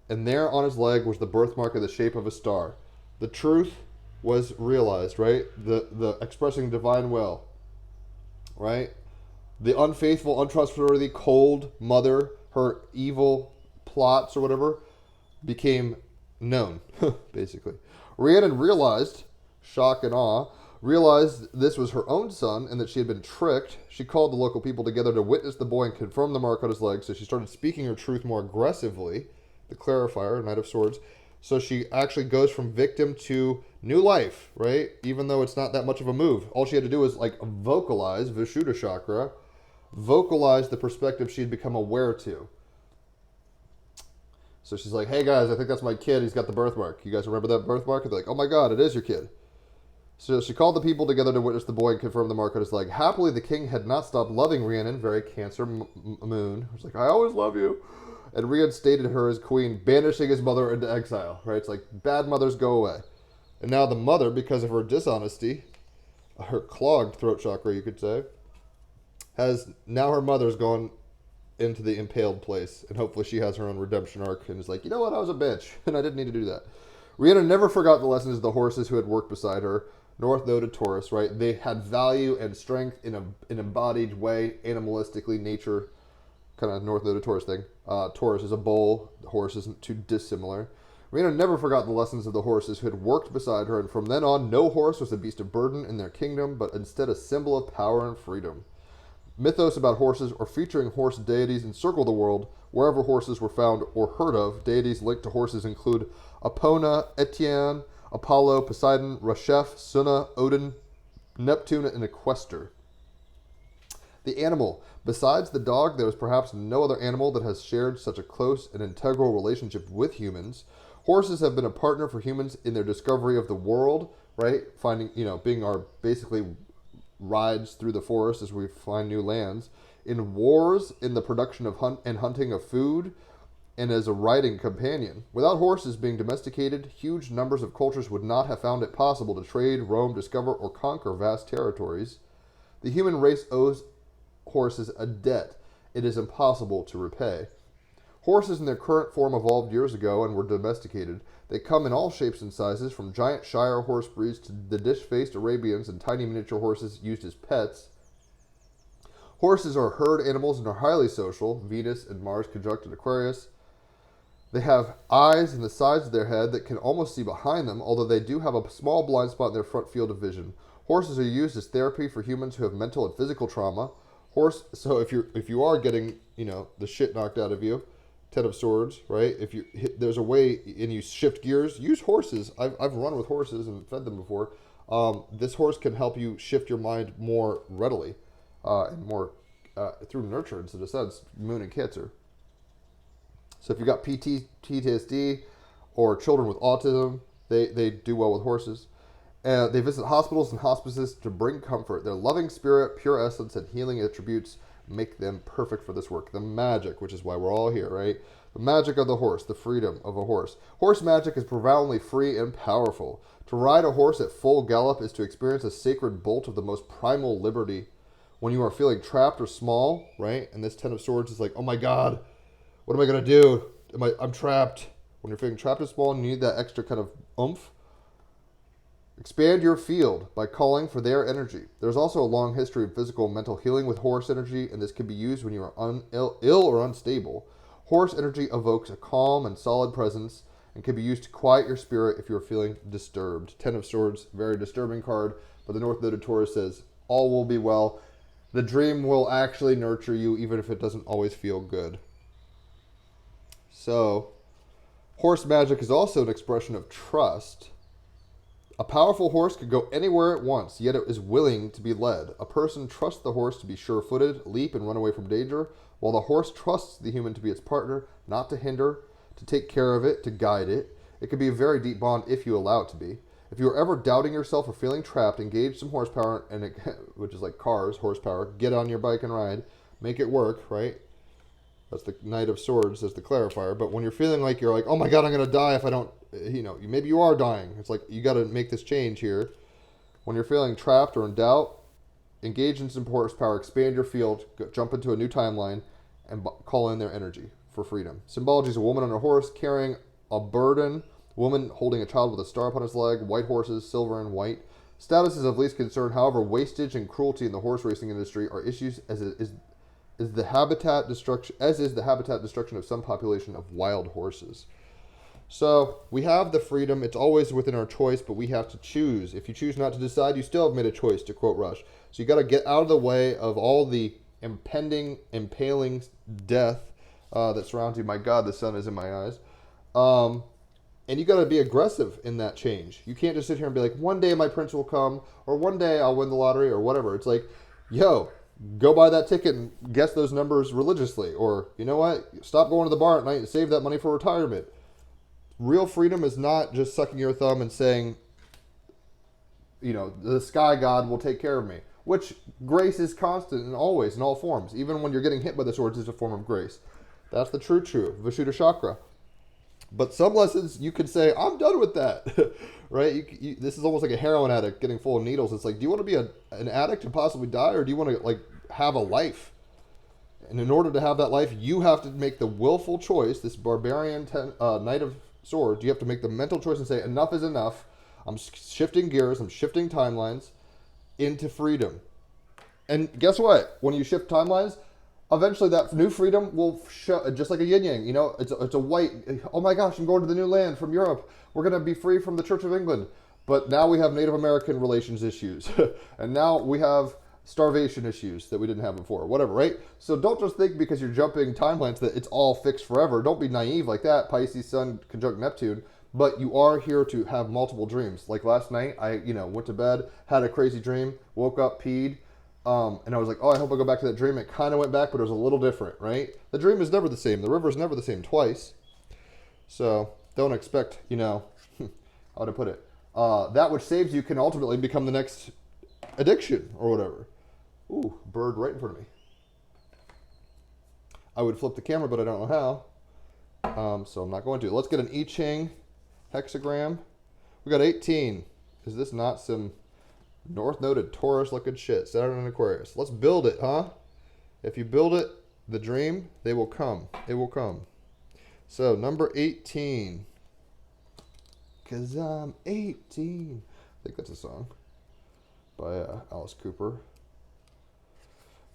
and there on his leg was the birthmark of the shape of a star. The truth was realized, right? The expressing divine will, right? The unfaithful, untrustworthy, cold mother, her evil plots or whatever, became known, basically. Rhiannon realized, shock and awe, realized this was her own son and that she had been tricked. She called the local people together to witness the boy and confirm the mark on his leg, so she started speaking her truth more aggressively, the clarifier, Knight of Swords. So she actually goes from victim to new life, right? Even though it's not that much of a move. All she had to do was like vocalize, Vishuddha chakra, vocalize the perspective she had become aware to. So she's like, hey guys, I think that's my kid. He's got the birthmark. You guys remember that birthmark? And they're like, oh my god, it is your kid. So she called the people together to witness the boy and confirm the mark on his leg. Happily, the king had not stopped loving Rhiannon, very Cancer moon. He's like, I always love you. And reinstated her as queen, banishing his mother into exile. Right? It's like, bad mothers go away. And now the mother, because of her dishonesty, her clogged throat chakra, you could say, now her mother's gone into the impaled place. And hopefully she has her own redemption arc and is like, you know what, I was a bitch, and I didn't need to do that. Rhiannon never forgot the lessons of the horses who had worked beside her. North noted Taurus, right? They had value and strength in an embodied way, animalistically, nature, kind of North noted Taurus thing. Taurus is a bull. The horse isn't too dissimilar. Rhiannon never forgot the lessons of the horses who had worked beside her, and from then on, no horse was a beast of burden in their kingdom, but instead a symbol of power and freedom. Mythos about horses or featuring horse deities encircle the world. Wherever horses were found or heard of, deities linked to horses include Epona, Etienne, Apollo, Poseidon, Rashef, Sunna, Odin, Neptune, and Equester. The animal. Besides the dog, there is perhaps no other animal that has shared such a close and integral relationship with humans. Horses have been a partner for humans in their discovery of the world, right? Finding, being our basically rides through the forest as we find new lands. In wars, in the production of hunting of food, and as a riding companion. Without horses being domesticated, huge numbers of cultures would not have found it possible to trade, roam, discover, or conquer vast territories. The human race owes horses a debt it is impossible to repay. Horses in their current form evolved years ago and were domesticated. They come in all shapes and sizes, from giant Shire horse breeds to the dish-faced Arabians and tiny miniature horses used as pets. Horses are herd animals and are highly social. Venus and Mars conjunct in Aquarius. They have eyes in the sides of their head that can almost see behind them, although they do have a small blind spot in their front field of vision. Horses are used as therapy for humans who have mental and physical trauma. So if you are getting, the shit knocked out of you, Ten of Swords, right? There's a way, and you shift gears, use horses. I've run with horses and fed them before. This horse can help you shift your mind more readily, and more through nurturance in a sense. Moon and Cancer. So if you've got PTSD or children with autism, they do well with horses. They visit hospitals and hospices to bring comfort. Their loving spirit, pure essence, and healing attributes make them perfect for this work. The magic, which is why we're all here, right? The magic of the horse, the freedom of a horse. Horse magic is profoundly free and powerful. To ride a horse at full gallop is to experience a sacred bolt of the most primal liberty. When you are feeling trapped or small, right? And this Ten of Swords is like, oh my God, what am I going to do? I'm trapped. When you're feeling trapped or small and you need that extra kind of oomph, expand your field by calling for their energy. There's also a long history of physical and mental healing with horse energy, and this can be used when you are ill or unstable. Horse energy evokes a calm and solid presence and can be used to quiet your spirit if you're feeling disturbed. Ten of Swords, very disturbing card, but the North Node Taurus says, all will be well. The dream will actually nurture you, even if it doesn't always feel good. So, horse magic is also an expression of trust. A powerful horse could go anywhere it wants, yet it is willing to be led. A person trusts the horse to be sure-footed, leap, and run away from danger, while the horse trusts the human to be its partner, not to hinder, to take care of it, to guide it. It can be a very deep bond if you allow it to be. If you are ever doubting yourself or feeling trapped, engage some horsepower, which is like cars, horsepower. Get on your bike and ride. Make it work, right? That's the Knight of Swords as the clarifier. But when you're feeling like you're like, oh my God, I'm going to die if I don't, maybe you are dying. It's like, you got to make this change here. When you're feeling trapped or in doubt, engage in some horsepower, expand your field, jump into a new timeline, and call in their energy for freedom. Symbology is a woman on a horse carrying a burden, woman holding a child with a star upon his leg, white horses, silver and white. Status is of least concern. However, wastage and cruelty in the horse racing industry are issues as the habitat destruction of some population of wild horses. So we have the freedom. It's always within our choice, but we have to choose. If you choose not to decide, you still have made a choice, to quote Rush. So you got to get out of the way of all the impending, impaling death that surrounds you. My God, the sun is in my eyes. And you got to be aggressive in that change. You can't just sit here and be like, one day my prince will come, or one day I'll win the lottery, or whatever. It's like, yo, go buy that ticket and guess those numbers religiously. Or, you know what? Stop going to the bar at night and save that money for retirement. Real freedom is not just sucking your thumb and saying, the sky god will take care of me. Which grace is constant and always, in all forms. Even when you're getting hit by the swords, it's a form of grace. That's the true. Vishuddha Chakra. But some lessons, you could say, I'm done with that. Right? This is almost like a heroin addict getting full of needles. It's like, do you want to be an addict and possibly die? Or do you want to have a life? And in order to have that life, you have to make the willful choice. This barbarian Knight of Swords, you have to make the mental choice and say, enough is enough. I'm shifting gears. I'm shifting timelines into freedom. And guess what? When you shift timelines, eventually that new freedom will show, just like a yin-yang. It's a white, oh my gosh, I'm going to the new land from Europe. We're going to be free from the Church of England. But now we have Native American relations issues. And now we have starvation issues that we didn't have before. Whatever, right? So don't just think because you're jumping timelines that it's all fixed forever. Don't be naive like that. Pisces, Sun, conjunct Neptune. But you are here to have multiple dreams. Like last night, I went to bed, had a crazy dream, woke up, peed, and I was like, oh, I hope I go back to that dream. It kind of went back, but it was a little different, right? The dream is never the same. The river is never the same twice. So don't expect, how to put it. That which saves you can ultimately become the next addiction or whatever. Ooh, bird right in front of me. I would flip the camera, but I don't know how. So I'm not going to. Let's get an I Ching hexagram. We got 18. Is this not some North Node Taurus looking shit? Saturn and Aquarius. Let's build it, huh? If you build it, the dream, they will come. It will come. So number 18. 'Cause I'm 18. I think that's a song by Alice Cooper.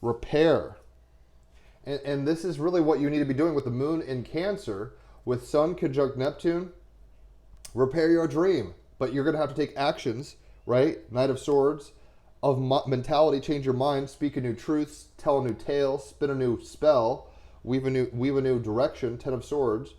repair. And this is really what you need to be doing with the moon in Cancer, with Sun conjunct Neptune. Repair your dream. But you're going to have to take actions, right? Knight of Swords, of mentality, change your mind, speak a new truth, tell a new tale, spin a new spell, weave a new direction, Ten of Swords,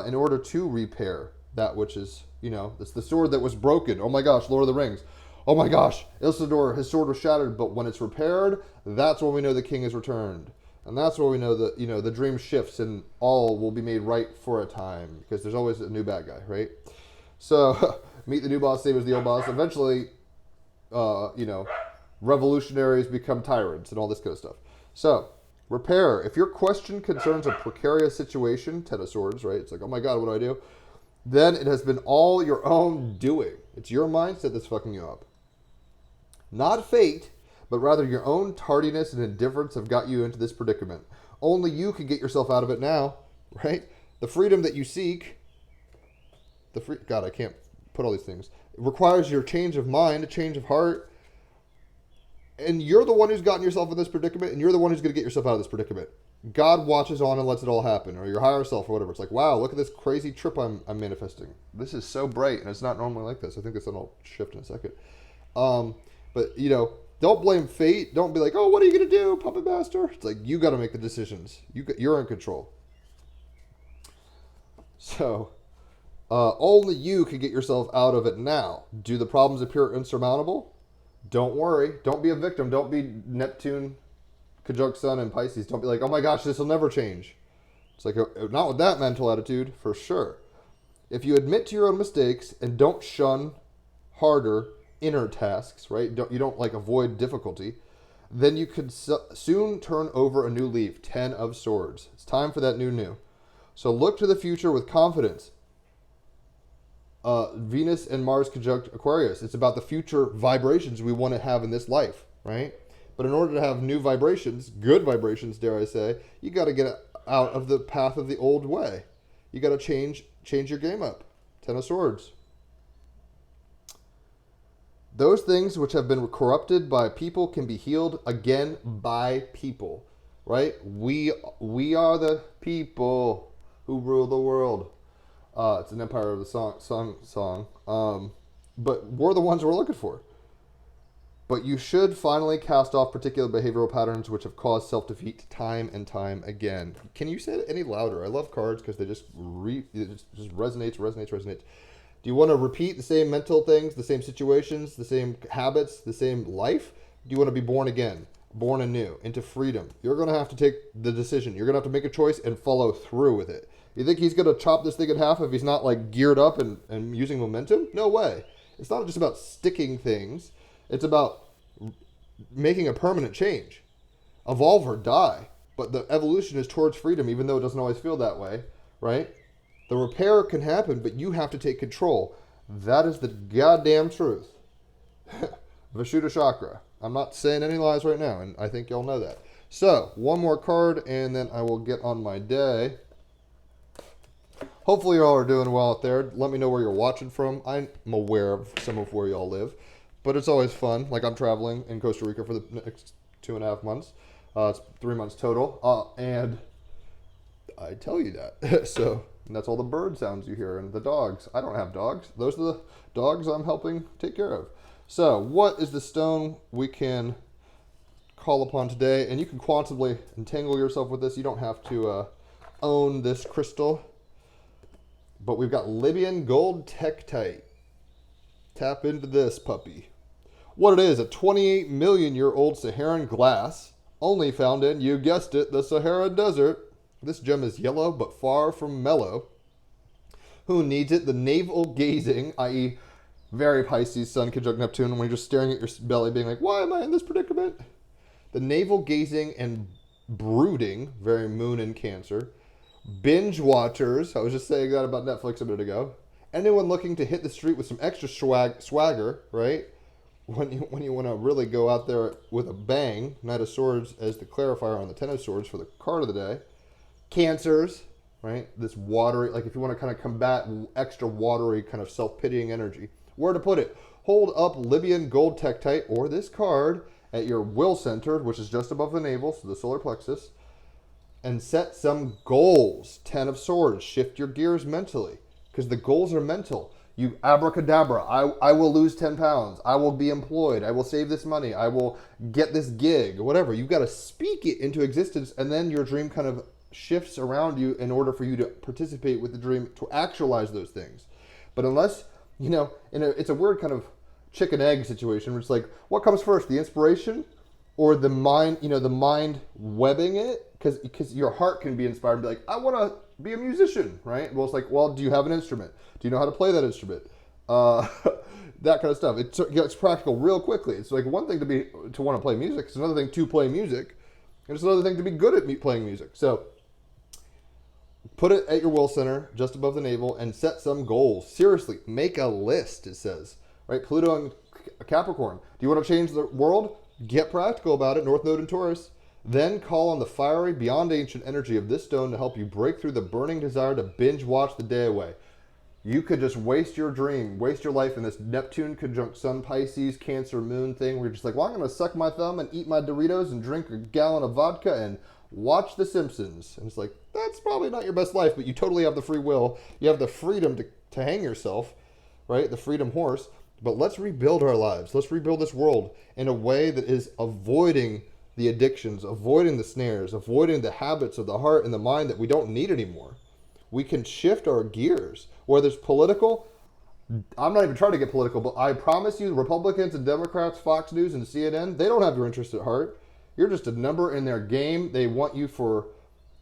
in order to repair that which is, it's the sword that was broken. Oh my gosh, Lord of the Rings. Oh my gosh, Isildur, his sword was shattered, but when it's repaired, that's when we know the king has returned. And that's where we know that, the dream shifts and all will be made right for a time, because there's always a new bad guy, right? So, meet the new boss, same as the old boss. Eventually, revolutionaries become tyrants and all this kind of stuff. So, repair. If your question concerns a precarious situation, Ten of Swords, right? It's like, oh my God, what do I do? Then it has been all your own doing. It's your mindset that's fucking you up. Not fate, but rather your own tardiness and indifference have got you into this predicament. Only you can get yourself out of it now, right? The freedom that you seek, God, I can't put all these things. It requires your change of mind, a change of heart, and you're the one who's gotten yourself in this predicament, and you're the one who's going to get yourself out of this predicament. God watches on and lets it all happen, or your higher self, or whatever. It's like, wow, look at this crazy trip I'm manifesting. This is so bright, and it's not normally like this. I think this will shift in a second. But, don't blame fate. Don't be like, oh, what are you going to do, puppet master? It's like, you got to make the decisions. You're in control. So, only you can get yourself out of it now. Do the problems appear insurmountable? Don't worry. Don't be a victim. Don't be Neptune, conjunct Sun, and Pisces. Don't be like, oh my gosh, this will never change. It's like, not with that mental attitude, for sure. If you admit to your own mistakes and don't shun harder inner tasks, right? You don't like avoid difficulty, then you could soon turn over a new leaf. Ten of Swords. It's time for that new. So look to the future with confidence. Venus and Mars conjunct Aquarius. It's about the future vibrations we want to have in this life, right? But in order to have new vibrations, good vibrations, dare I say, you got to get out of the path of the old way. You got to change your game up. Ten of Swords. Those things which have been corrupted by people can be healed again by people, right? We are the people who rule the world. It's an Empire of the song. But we're the ones we're looking for. But you should finally cast off particular behavioral patterns which have caused self-defeat time and time again. Can you say it any louder? I love cards because they just resonates. Do you want to repeat the same mental things, the same situations, the same habits, the same life? Do you want to be born again, born anew, into freedom? You're going to have to take the decision. You're going to have to make a choice and follow through with it. You think he's going to chop this thing in half if he's not like geared up and using momentum? No way. It's not just about sticking things. It's about making a permanent change. Evolve or die. But the evolution is towards freedom, even though it doesn't always feel that way, right? The repair can happen, but you have to take control. That is the goddamn truth. Vishuddha Chakra. I'm not saying any lies right now, and I think y'all know that. So, one more card, and then I will get on my day. Hopefully y'all are doing well out there. Let me know where you're watching from. I'm aware of some of where y'all live, but it's always fun. Like, I'm traveling in Costa Rica for the next 2.5 months. It's 3 months total, and I tell you that. So, and that's all the bird sounds you hear, and the dogs. I don't have dogs. Those are the dogs I'm helping take care of. So, what is the stone we can call upon today? And you can quantumly entangle yourself with this. You don't have to own this crystal. But we've got Libyan gold tektite. Tap into this puppy. What it is, a 28 million year old Saharan glass, only found in, you guessed it, the Sahara Desert. This gem is yellow, but far from mellow. Who needs it? The navel gazing, i.e. very Pisces, Sun conjunct Neptune, when you're just staring at your belly being like, why am I in this predicament? The navel gazing and brooding, very Moon in Cancer. Binge watchers, I was just saying that about Netflix a minute ago. Anyone looking to hit the street with some extra swagger, right? When you want to really go out there with a bang. Knight of Swords as the clarifier on the Ten of Swords for the card of the day. Cancers, right? This watery, like if you want to kind of combat extra watery kind of self-pitying energy. Where to put it? Hold up Libyan gold tektite or this card at your will center, which is just above the navel, so the solar plexus, and set some goals. 10 of Swords. Shift your gears mentally, because the goals are mental. You abracadabra, I will lose 10 pounds. I will be employed. I will save this money. I will get this gig, whatever. You've got to speak it into existence, and then your dream kind of shifts around you in order for you to participate with the dream to actualize those things. But unless, it's a weird kind of chicken egg situation where it's like, what comes first, the inspiration or the mind, the mind webbing it? Because your heart can be inspired and be like, I want to be a musician, right? Well, it's like, well, do you have an instrument? Do you know how to play that instrument? That kind of stuff. It gets practical real quickly. It's like one thing to want to play music. It's another thing to play music. And it's another thing to be good at playing music. So put it at your will center, just above the navel, and set some goals. Seriously, make a list, it says. Right? Pluto and Capricorn. Do you want to change the world? Get practical about it. North Node and Taurus. Then call on the fiery, beyond ancient energy of this stone to help you break through the burning desire to binge watch the day away. You could just waste your dream, waste your life in this Neptune conjunct Sun, Pisces, Cancer, Moon thing where you're just like, well, I'm going to suck my thumb and eat my Doritos and drink a gallon of vodka and watch The Simpsons. And it's like, that's probably not your best life, but you totally have the free will. You have the freedom to hang yourself, right? The freedom horse. But let's rebuild our lives. Let's rebuild this world in a way that is avoiding the addictions, avoiding the snares, avoiding the habits of the heart and the mind that we don't need anymore. We can shift our gears. Whether it's political, I'm not even trying to get political, but I promise you, Republicans and Democrats, Fox News and CNN, they don't have your interest at heart. You're just a number in their game. They want you for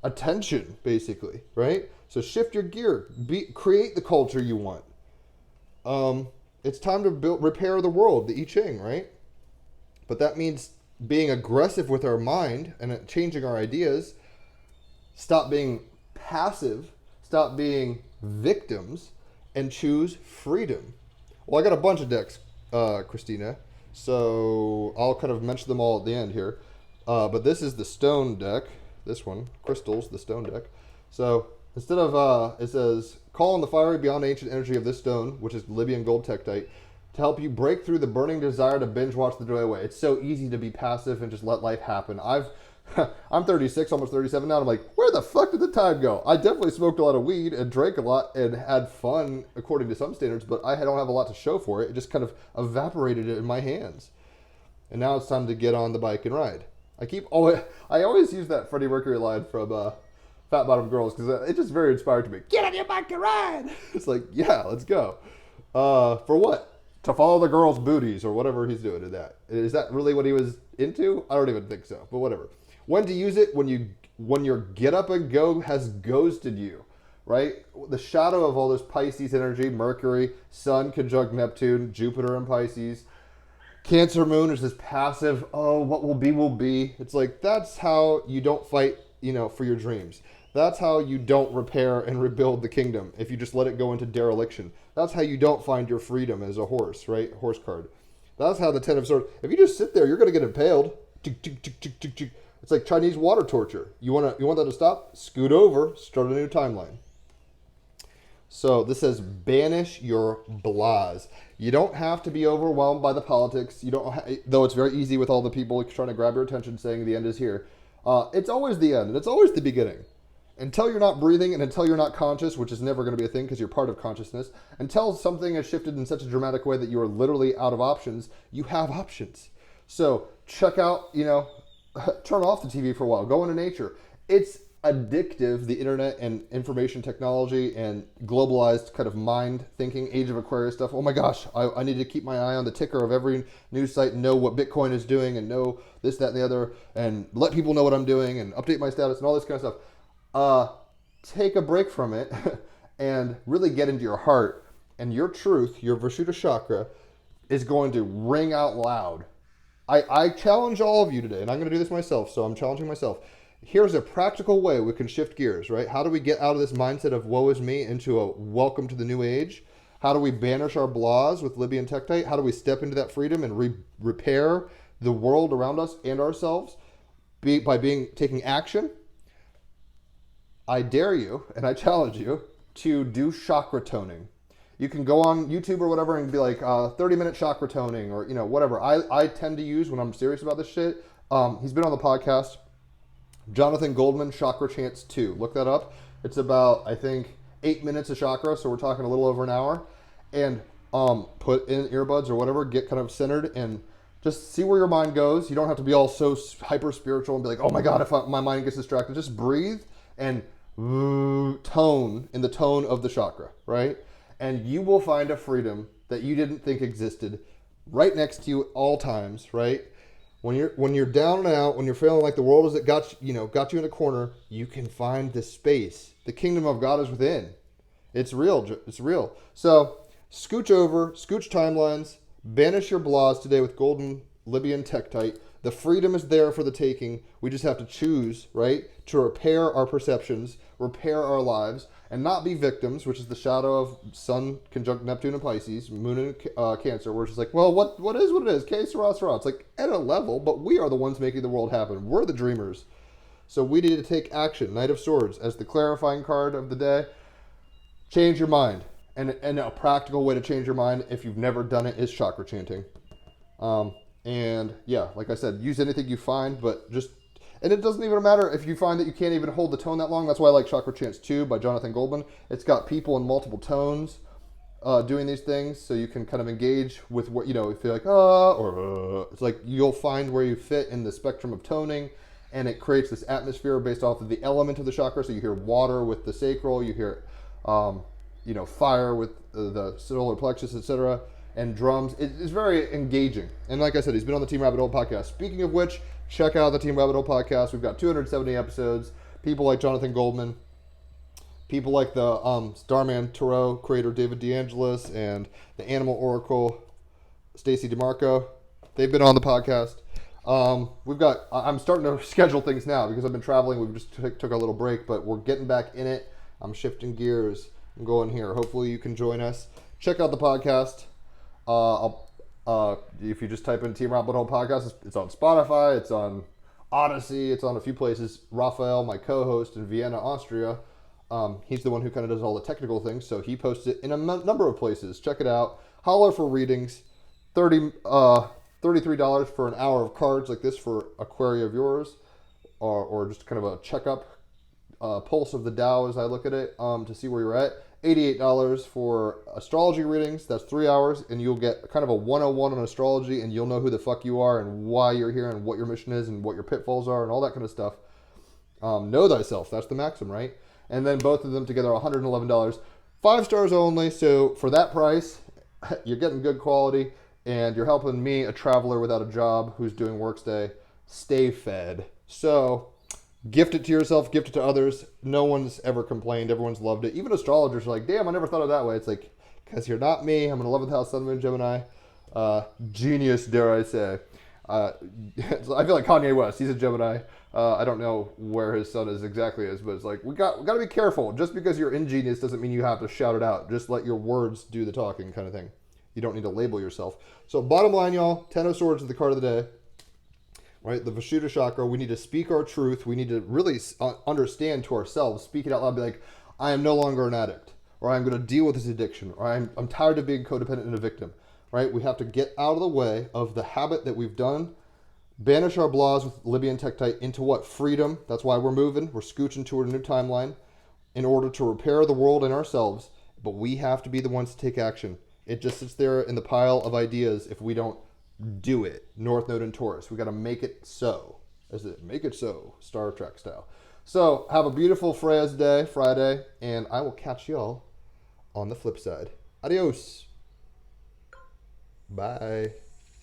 attention, basically, right? So shift your gear. Create the culture you want. It's time to repair the world, the I Ching, right? But that means being aggressive with our mind and changing our ideas. Stop being passive. Stop being victims and choose freedom. Well, I got a bunch of decks, Christina, so I'll kind of mention them all at the end here. But this is the stone deck. This one, crystals, the stone deck. So instead of, it says, call on the fiery beyond ancient energy of this stone, which is Libyan gold tektite, to help you break through the burning desire to binge watch the day away. It's so easy to be passive and just let life happen. I'm 36, almost 37 now, and I'm like, where the fuck did the time go? I definitely smoked a lot of weed and drank a lot and had fun, according to some standards, but I don't have a lot to show for it. It just kind of evaporated in my hands. And now it's time to get on the bike and ride. I always use that Freddie Mercury line from Fat Bottom Girls, because it's just very inspired to me. Get on your bike and ride! It's like, yeah, let's go. For what? To follow the girls' booties or whatever he's doing to that. Is that really what he was into? I don't even think so, but whatever. When to use it? When your get up and go has ghosted you, right? The shadow of all this Pisces energy, Mercury, Sun conjunct Neptune, Jupiter and Pisces. Cancer Moon is this passive, oh, what will be, will be. It's like, that's how you don't fight, for your dreams. That's how you don't repair and rebuild the kingdom if you just let it go into dereliction. That's how you don't find your freedom as a horse, right? Horse card. That's how the Ten of Swords. If you just sit there, you're going to get impaled. It's like Chinese water torture. You want that to stop? Scoot over, start a new timeline. So this says, banish your blahs. You don't have to be overwhelmed by the politics. You don't, though it's very easy with all the people trying to grab your attention saying the end is here. It's always the end, and it's always the beginning. Until you're not breathing and until you're not conscious, which is never going to be a thing because you're part of consciousness, until something has shifted in such a dramatic way that you are literally out of options, you have options. So check out, turn off the TV for a while. Go into nature. It's addictive, the internet and information technology and globalized kind of mind thinking, age of Aquarius stuff. Oh my gosh, I need to keep my eye on the ticker of every news site and know what Bitcoin is doing and know this, that, and the other, and let people know what I'm doing and update my status and all this kind of stuff. Take a break from it and really get into your heart, and your truth, your Vishuddha chakra, is going to ring out loud. I challenge all of you today, and I'm going to do this myself, so I'm challenging myself. Here's a practical way we can shift gears, right? How do we get out of this mindset of woe is me into a welcome to the new age? How do we banish our blahs with Libyan tektite? How do we step into that freedom and repair the world around us and ourselves by taking action? I dare you, and I challenge you, to do chakra toning. You can go on YouTube or whatever and be like 30-minute chakra toning or whatever. I tend to use when I'm serious about this shit. He's been on the podcast. Jonathan Goldman, Chakra Chants 2. Look that up. It's about, I think, 8 minutes of chakra, so we're talking a little over an hour. And put in earbuds or whatever, get kind of centered, and just see where your mind goes. You don't have to be all so hyper spiritual and be like, oh my God, if my mind gets distracted. Just breathe and tone in the tone of the chakra, right? And you will find a freedom that you didn't think existed right next to you at all times, right? When you're down and out, when you're feeling like the world is got you in a corner, you can find this space. The kingdom of God is within. It's real. It's real. So scooch over, scooch timelines, banish your blahs today with golden Libyan tektite. The freedom is there for the taking. We just have to choose, right, to repair our perceptions, repair our lives, and not be victims, which is the shadow of Sun conjunct Neptune and Pisces, Moon and Cancer, where it's just like, well, what is what it is? Que sera, sera. It's like at a level, but we are the ones making the world happen. We're the dreamers. So we need to take action. Knight of Swords, as the clarifying card of the day, change your mind. And a practical way to change your mind, if you've never done it, is chakra chanting. And yeah, like I said, use anything you find, but and it doesn't even matter if you find that you can't even hold the tone that long. That's why I like Chakra Chants 2 by Jonathan Goldman. It's got people in multiple tones doing these things, so you can kind of engage with what, if you're like, it's like you'll find where you fit in the spectrum of toning, and it creates this atmosphere based off of the element of the chakra. So you hear water with the sacral, you hear fire with the solar plexus, etc., and drums. It's very engaging. And like I said, he's been on the Team Rabbit Hole podcast. Speaking of which, check out the Team Rabbit Hole podcast. We've got 270 episodes. People like Jonathan Goldman, people like the Starman Tarot creator David DeAngelis, and the Animal Oracle Stacey DeMarco. They've been on the podcast. I'm starting to schedule things now because I've been traveling. We've just took a little break, but we're getting back in it. I'm shifting gears and going here. Hopefully you can join us. Check out the podcast. If you just type in Team Rabbit Hole podcast, it's on Spotify, it's on Odyssey, it's on a few places. Raphael, my co-host in Vienna, Austria, he's the one who kind of does all the technical things, so he posts it in a number of places. Check it out. Holler for readings. $33 for an hour of cards like this for a query of yours, or just kind of a checkup, pulse of the Tao as I look at it, to see where you're at. $88 for astrology readings. That's 3 hours, and you'll get kind of a 101 on astrology, and you'll know who the fuck you are and why you're here and what your mission is and what your pitfalls are and all that kind of stuff. Know thyself. That's the maxim, right? And then both of them together, $111. 5 stars only. So for that price, you're getting good quality, and you're helping me, a traveler without a job who's doing workstay, stay fed. So gift it to yourself, gift it to others. No one's ever complained. Everyone's loved it. Even astrologers are like, damn, I never thought of it that way. It's like, because you're not me. I'm in 11th house, Sun, Moon, Gemini. Genius, dare I say. I feel like Kanye West. He's a Gemini. I don't know where his sun is exactly but it's like, we got to be careful. Just because you're ingenious doesn't mean you have to shout it out. Just let your words do the talking kind of thing. You don't need to label yourself. So bottom line, y'all, 10 of Swords is the card of the day. Right, the Vishuddha chakra, we need to speak our truth. We need to really understand to ourselves, speak it out loud, be like, I am no longer an addict, or I'm going to deal with this addiction, or I'm tired of being codependent and a victim, right? We have to get out of the way of the habit that we've done, banish our blahs with Libyan tektite into what? Freedom. That's why we're moving. We're scooching toward a new timeline in order to repair the world and ourselves, but we have to be the ones to take action. It just sits there in the pile of ideas if we don't do it. North Node and Taurus. We got to make it so. Make it so, Star Trek style. So have a beautiful Freya's Day, Friday, and I will catch y'all on the flip side. Adios. Bye.